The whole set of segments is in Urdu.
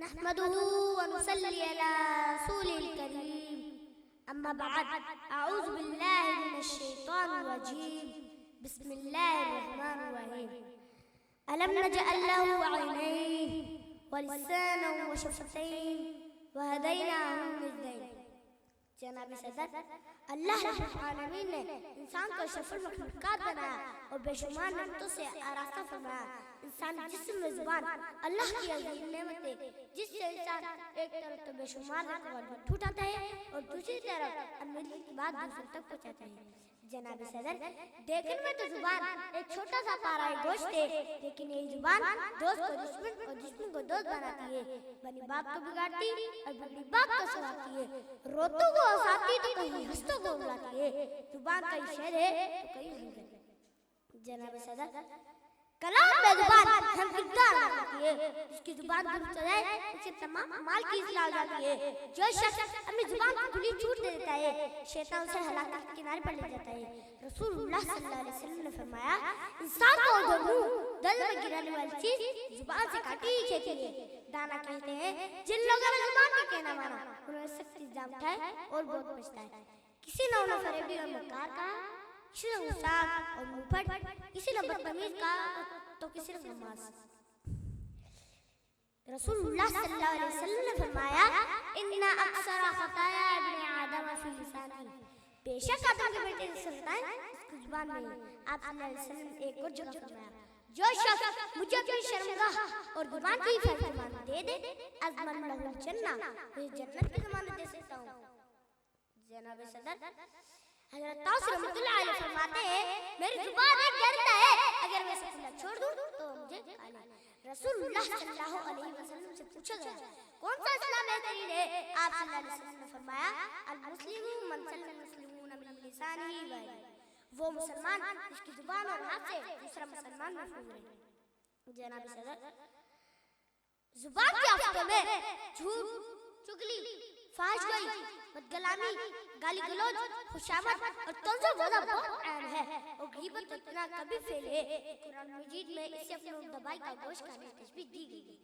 نحمده ونصلي على رسوله الكريم أما بعد أعوذ بالله من الشيطان الرجيم بسم الله الرحمن الرحيم ألم نجعل له عينين ولسانا وشفتين وهديناه النجدين. جناب صدر، اللہ رب العالمین نے انسان کو اشرف المخلوقات بنایا اور بے شمار نعمتوں سے آراستہ فرمایا. انسان جسم میں زبان اللہ کی عظیم نعمت ہے جس سے انسان ایک طرف تو بے شمار رقبات اٹھاتا ہے اور دوسری طرف امیری کی بات دوسروں تک پہنچاتا ہے. جناب صدر، دیکھنے میں تو زبان ایک چھوٹا سا پارہ گوشت ہے، لیکن یہ زبان دوست کو دشمن اور دشمن کو دوست بناتی ہے، بنی باپ کو بگاڑتی اور بڑی باپ کو سناتی ہے، روتوں کو ہنساتی تو کہیں ہنسوں کو رلاتی ہے. زبان کئی شہر ہے تو کئی حنگر. جناب صدر، کلام میں زبان ہم کردار بناتی ہے. جس کی زبان درست ہو جائے اسے تمام اعمال کی اصلاح ہو جاتی ہے. جو شخص اپنی زبان کو کھلی چھوٹ دے دیتا ہے شیطان اسے ہلاکت کے کنارے پر لے جاتا ہے. رسول اللہ صلی اللہ علیہ وسلم نے فرمایا، انسان کو جو منہ دل میں گرانے والی چیز زبان سے کاٹی ہی کھینچتی ہے. دانا کہتے ہیں جن لوگوں نے زبان کا کہنا مانا انہوں نے سخت الزام اٹھائے اور بہت پچھتائے. کسی نے انہیں فریبی اور مکار کہا، کسی نے غصاق اور منہ پھٹ، کسی نے بدتمیز کہا تو کسی نے نماز. رسول اللہ صلی اللہ علیہ وسلم نے فرمایا، ان اکثر خطایا ابن آدم فی لسانہ، بے شک آدم کے بیٹے کی خطائیں اس کی زبان میں ہیں. آپ صلی اللہ علیہ وسلم نے ایک اور جگہ فرمایا، جو شخص مجھے اپنی شرمگاہ اور زبان کی ضمانت دے دے اضمن لہ الجنہ، مجھے جنت کی ضمانت دے سکتا ہوں. جناب صدر، حضرت طاؤس رحمۃ اللہ علیہ فرماتے ہیں، میری زبان ایک ڈرتا ہے اگر میں اسے کھلا چھوڑ دوں تو مجھے کھا لے. رسول اللہ صلی اللہ علیہ وسلم سے پوچھا گیا، کون سا اسلام بہترین ہے؟ آپ صلی اللہ علیہ وسلم نے فرمایا، المسلم من سلم المسلمون من لسانہ ویدہ، وہ مسلمان جس کی زبان اور ہاتھ سے دوسرا مسلمان محفوظ رہے. جناب صدر، زبان کی آفتوں میں جھوٹ، چگلی، فحش گوئی، بدکلامی، گالی گلوچ، خوشامد اور طنز و وضع بہت عام ہے اور غیبت اتنا کبھی پھیلے. قرآن مجید میں اسے اپنے دبائی کا گوشت کھانے کی تشبیہ دی گئی.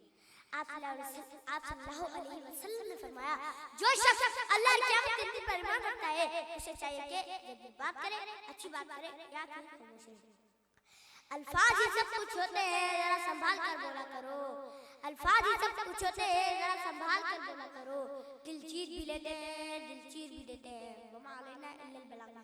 آپ صلی اللہ علیہ وسلم نے فرمایا، جو شخص اللہ کی قیامت کے دن پر ایمان رکھتا ہے اسے چاہیے کہ جب بھی بات کرے اچھی بات کرے یا پھر خاموش رہے. الفاظ ہی سب کچھ ہوتے ہیں، ذرا سنبھال کر بولا کرو. الفاظ ہی سب کچھ ہوتے ہیں، ذرا سنبھال کر بولا کرو. دل چیر بھی لیتے ہیں، دل چیر بھی دیتے ہیں. وما علینا الا البلاغ.